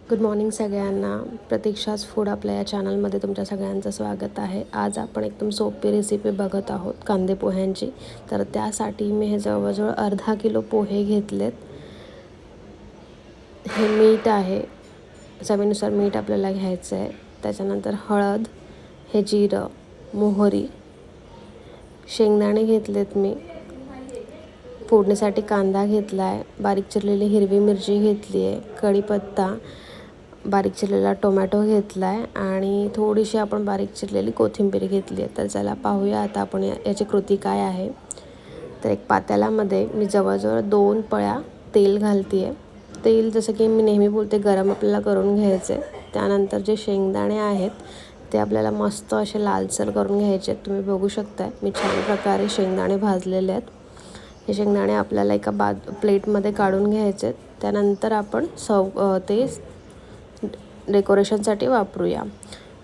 Good morning सगळ्यांना. प्रतीक्षाज food आपल्या या चॅनलमध्ये तुमच्या सगळ्यांचं स्वागत आहे. आज आपण एकदम सोपी रेसिपी बघत आहोत कांदे पोह्यांची. तर त्यासाठी मी हे जवळजवळ अर्धा किलो पोहे घेतलेत. हे मीठ आहे, चवीनुसार मीठ आपल्याला घ्यायचं आहे. त्याच्यानंतर हळद, हे जिरं, मोहरी, शेंगदाणे घेतलेत मी. फोडणीसाठी कांदा घेतला आहे, बारीक चिरलेली हिरवी मिरची घेतली आहे, कढीपत्ता, बारीक चिरलेला टोमॅटो घेतला आहे आणि थोडीशी आपण बारीक चिरलेली कोथिंबीर घेतली आहे. तर चला पाहूया आता आपण याची कृती काय आहे. तर एक पातेल्यामध्ये मी जवळजवळ 2 पळ्या तेल घालते आहे. तेल जसं की मी नेहमी बोलते गरम आपल्याला करून घ्यायचे. त्यानंतर जे शेंगदाणे आहेत ते आपल्याला मस्त असे लालसर करून घ्यायचे आहेत. तुम्ही बघू शकताय मी छान प्रकारे शेंगदाणे भाजलेले आहेत. हे शेंगदाणे आपल्याला एका प्लेटमध्ये काढून घ्यायचे आहेत. त्यानंतर आपण ते डेकोरेशनसाठी वापरूया.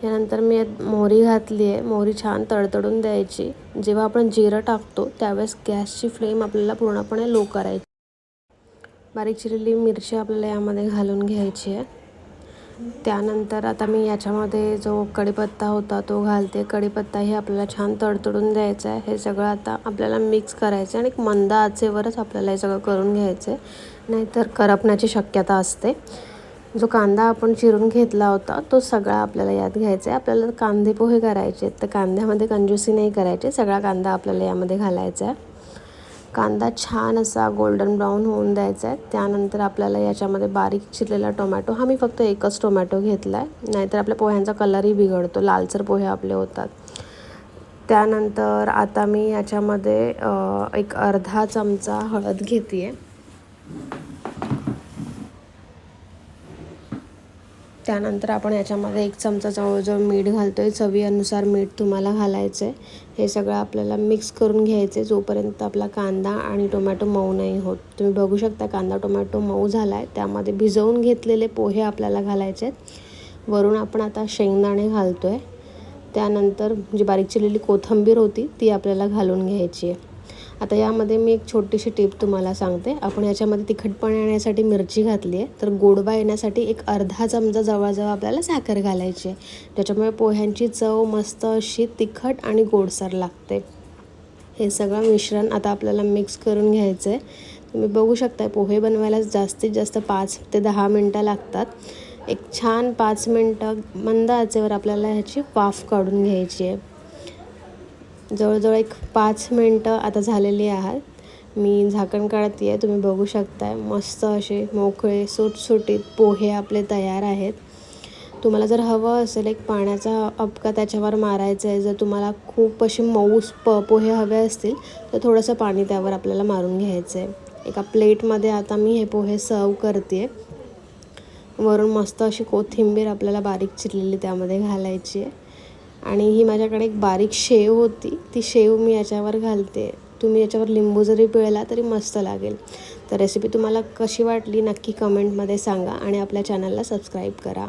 यानंतर मी मोहरी घातली आहे. मोहरी छान तडतडून द्यायची. जेव्हा आपण जिरं टाकतो त्यावेळेस गॅसची फ्लेम आपल्याला पूर्णपणे लो करायची. बारीक चिरलेली मिरची आपल्याला यामध्ये घालून घ्यायची आहे. त्यानंतर आता मी याच्यामध्ये जो कढीपत्ता होता तो घालते. कढीपत्ताही आपल्याला छान तडतडून द्यायचा आहे. हे सगळं आता आपल्याला मिक्स करायचं आहे आणि एक मंद आचेवरच आपल्याला हे सगळं करून घ्यायचं आहे, नाहीतर करपण्याची शक्यता असते. जो कांदा आपण चिरून घेतला होता तो सगळा आपल्याला यात घ्यायचा आहे. आपल्याला कांदे पोहे करायचे तर कांद्यामध्ये कंजूसी नाही करायची. सगळा कांदा आपल्याला यामध्ये घालायचा आहे. कांदा छान असा गोल्डन ब्राऊन होऊन द्यायचा आहे. त्यानंतर आपल्याला याच्यामध्ये बारीक चिरलेला टोमॅटो, हा मी फक्त एकच टोमॅटो घेतला आहे, नाहीतर आपल्या पोह्यांचा कलरही बिघडतो, लालसर पोहे आपले होतात. त्यानंतर आता मी याच्यामध्ये एक अर्धा चमचा हळद घेते आहे. त्यानंतर आपण याच्यामध्ये 1 चमचा जवळजवळ मीठ घालतो आहे. चवीनुसार मीठ तुम्हाला घालायचं आहे. हे सगळं आपल्याला मिक्स करून घ्यायचं आहे जोपर्यंत आपला कांदा आणि टोमॅटो मऊ नाही होत. तुम्ही बघू शकता कांदा टोमॅटो मऊ झाला आहे. त्यामध्ये भिजवून घेतलेले पोहे आपल्याला घालायचे आहेत. वरून आपण आता शेंगदाणे घालतो आहे. त्यानंतर जी बारीक चिरलेली कोथिंबीर होती ती आपल्याला घालून घ्यायची आहे. आता यामध्ये मी एक छोटीशी टिप तुम्हाला सांगते. आपण याच्यामध्ये तिखटपणा येण्यासाठी मिरची घातली आहे, तर गोडवा येण्यासाठी एक अर्धा चमचा जवळजवळ आपल्याला साखर घालायची आहे. त्याच्यामुळे पोह्यांची चव मस्त अशी तिखट आणि गोडसर लागते. हे सगळं मिश्रण आता आपल्याला मिक्स करून घ्यायचं आहे. तुम्ही बघू शकता पोहे बनवायला जास्तीत जास्त 5 ते 10 मिनटं लागतात. एक छान 5 मिनटं मंद आचेवर आपल्याला ह्याची वाफ काढून घ्यायची आहे. जवळजवळ एक 5 मिनटं आता झालेली आहेत. मी झाकण काढते आहे. तुम्ही बघू शकताय मस्त असे मोकळे सुटसुटीत पोहे आपले तयार आहेत. तुम्हाला जर हवं असेल एक पाण्याचा अपका त्याच्यावर मारायचा आहे. जर तुम्हाला खूप असे मऊ पोहे हवे असतील तर थोडंसं पाणी त्यावर आपल्याला मारून घ्यायचं आहे. एका प्लेटमध्ये आता मी हे पोहे सर्व करते आहे. वरून मस्त अशी कोथिंबीर आपल्याला बारीक चिरलेली त्यामध्ये घालायची आहे. आणि ही माझ्याकडे एक बारीक शेव होती, ती शेव मी याच्यावर घालते. तुम्ही याच्यावर लिंबू जरी पिळला तरी मस्त लागेल. तर रेसिपी तुम्हाला कशी वाटली नक्की कमेंटमध्ये सांगा आणि आपल्या चॅनलला सबस्क्राईब करा.